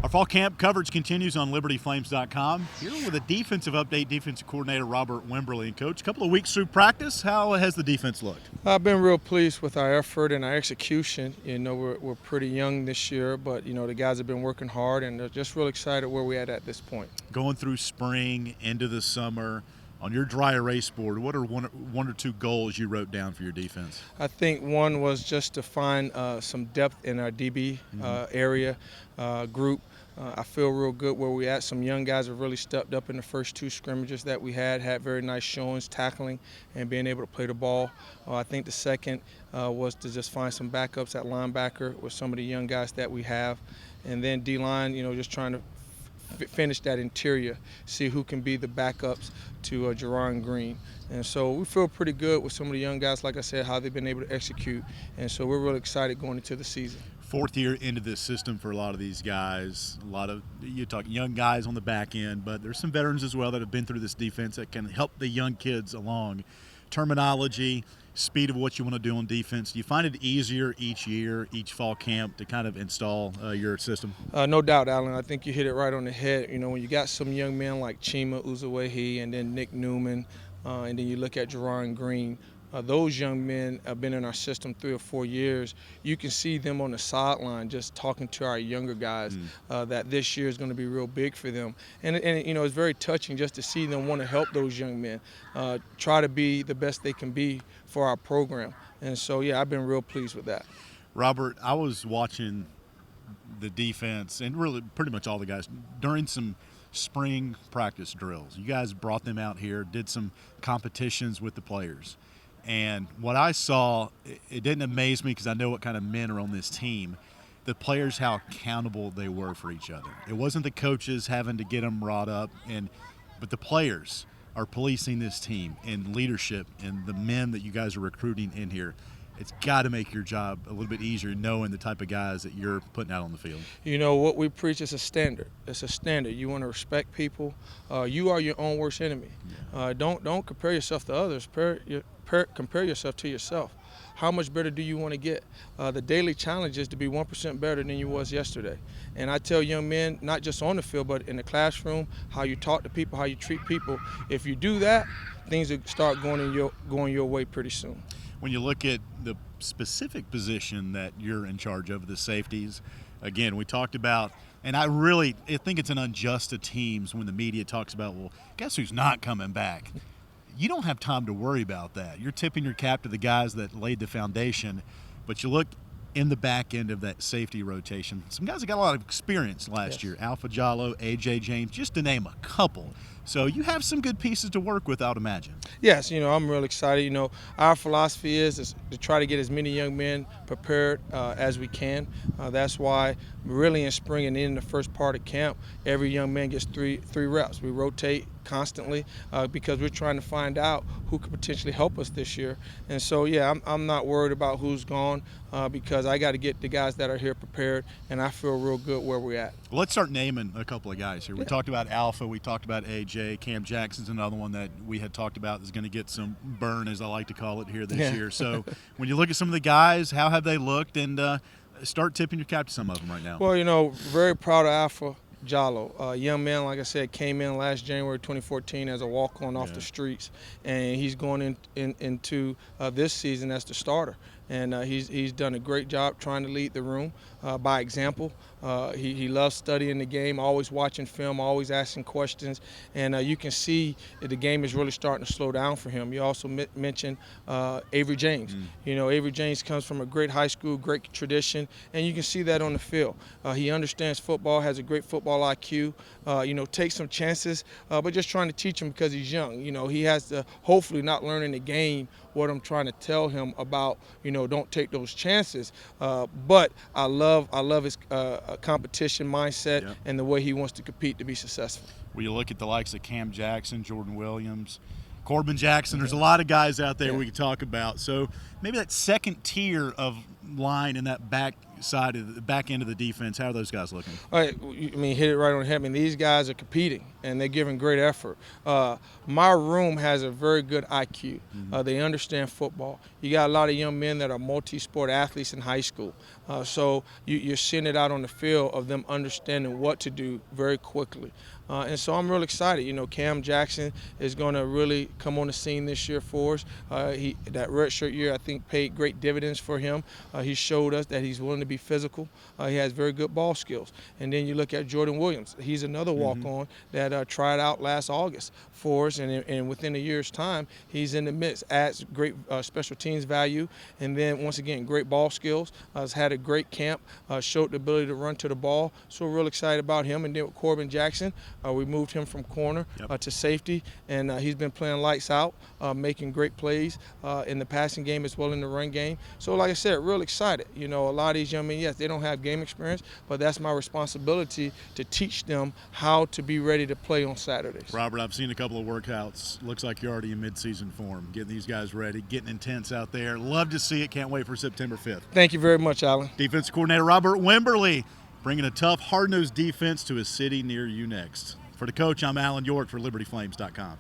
Our fall camp coverage continues on LibertyFlames.com. Here with a defensive update, defensive coordinator Robert Wimberly. And Coach, a couple of weeks through practice, how has the defense looked? I've been real pleased with our effort and our execution. We're pretty young this year, but the guys have been working hard, and they're just real excited where we're at this point. Going through spring into the summer, on your dry erase board, what are one or two goals you wrote down for your defense? I think one was just to find some depth in our DB area group. I feel real good where we're at. Some young guys have really stepped up in the first two scrimmages that we had very nice showings, tackling, and being able to play the ball. I think the second was to just find some backups at linebacker with some of the young guys that we have. And then D-line, just trying to finish that interior, see who can be the backups to Jerron Green. And so we feel pretty good with some of the young guys, like I said, how they've been able to execute. And so we're really excited going into the season. Fourth year into this system for a lot of these guys. A lot of, you talk young guys on the back end, but there's some veterans as well that have been through this defense that can help the young kids along. Terminology, speed of what you want to do on defense. Do you find it easier each year, each fall camp, to kind of install your system? No doubt, Alan. I think you hit it right on the head. When you got some young men like Chima Uzawehi and then Nick Newman, and then you look at Jerron Green, those young men have been in our system 3 or 4 years. You can see them on the sideline just talking to our younger guys that this year is going to be real big for them. And it's very touching just to see them want to help those young men, try to be the best they can be for our program. And so, yeah, I've been real pleased with that. Robert, I was watching the defense and really pretty much all the guys during some spring practice drills. You guys brought them out here, did some competitions with the players. And what I saw, it didn't amaze me because I know what kind of men are on this team. The players, how accountable they were for each other. It wasn't the coaches having to get them wrought up, but the players are policing this team and leadership and the men that you guys are recruiting in here. It's got to make your job a little bit easier knowing the type of guys that you're putting out on the field. What we preach is a standard. It's a standard. You want to respect people. You are your own worst enemy. Yeah. Don't compare yourself to others. Compare yourself to yourself. How much better do you want to get? The daily challenge is to be 1% better than you was yesterday. And I tell young men, not just on the field, but in the classroom, how you talk to people, how you treat people. If you do that, things will start going your way pretty soon. When you look at the specific position that you're in charge of, the safeties, again, we talked about, and I think it's an unjust to teams when the media talks about, well, guess who's not coming back? You don't have time to worry about that. You're tipping your cap to the guys that laid the foundation, but you look in the back end of that safety rotation. Some guys that got a lot of experience last year, Alpha Jallo, A.J. James, just to name a couple. So you have some good pieces to work with, I would imagine. Yes, I'm real excited. Our philosophy is to try to get as many young men prepared as we can. That's why really in spring and in the first part of camp, every young man gets three reps. We rotate constantly because we're trying to find out who could potentially help us this year. And so, yeah, I'm not worried about who's gone because I got to get the guys that are here prepared, and I feel real good where we're at. Well, let's start naming a couple of guys here. Yeah. We talked about Alpha. We talked about AJ. Cam Jackson's another one that we had talked about is going to get some burn, as I like to call it, here this year. So when you look at some of the guys, how have they looked? And start tipping your cap to some of them right now. Well, very proud of Alpha Jallo. A young man, like I said, came in last January 2014 as a walk-on off the streets, and he's going into this season as the starter. And he's done a great job trying to lead the room by example. He loves studying the game, always watching film, always asking questions, and you can see that the game is really starting to slow down for him. You also mentioned Avery James. Avery James comes from a great high school, great tradition, and you can see that on the field. He understands football, has a great football IQ, takes some chances, but just trying to teach him because he's young. He has to hopefully not learn in the game what I'm trying to tell him about, don't take those chances. But I love his competition mindset and the way he wants to compete to be successful. When you look at the likes of Cam Jackson, Jordan Williams, Corbin Jackson, there's a lot of guys out there we can talk about. So maybe that second tier of line in that back side of the back end of the defense, how are those guys looking? All right, hit it right on the head. These guys are competing and they're giving great effort. My room has a very good IQ. They understand football. You got a lot of young men that are multi-sport athletes in high school. So you're seeing it out on the field of them understanding what to do very quickly. And so I'm real excited. Cam Jackson is going to really come on the scene this year for us. That redshirt year, I think, paid great dividends for him. He showed us that he's willing to be physical. He has very good ball skills. And then you look at Jordan Williams. He's another walk-on that tried out last August for us. And within a year's time, he's in the midst. Adds great special teams value. And then, once again, great ball skills. Has had a great camp. Showed the ability to run to the ball. So we're real excited about him. And then with Corbin Jackson, we moved him from corner to safety, and he's been playing lights out, making great plays in the passing game as well in the run game. So, like I said, real excited. A lot of these young men, yes, they don't have game experience, but that's my responsibility to teach them how to be ready to play on Saturdays. Robert, I've seen a couple of workouts. Looks like you're already in midseason form, getting these guys ready, getting intense out there. Love to see it. Can't wait for September 5th. Thank you very much, Alan. Defensive coordinator Robert Wimberly, bringing a tough, hard-nosed defense to a city near you next. For the coach, I'm Alan York for LibertyFlames.com.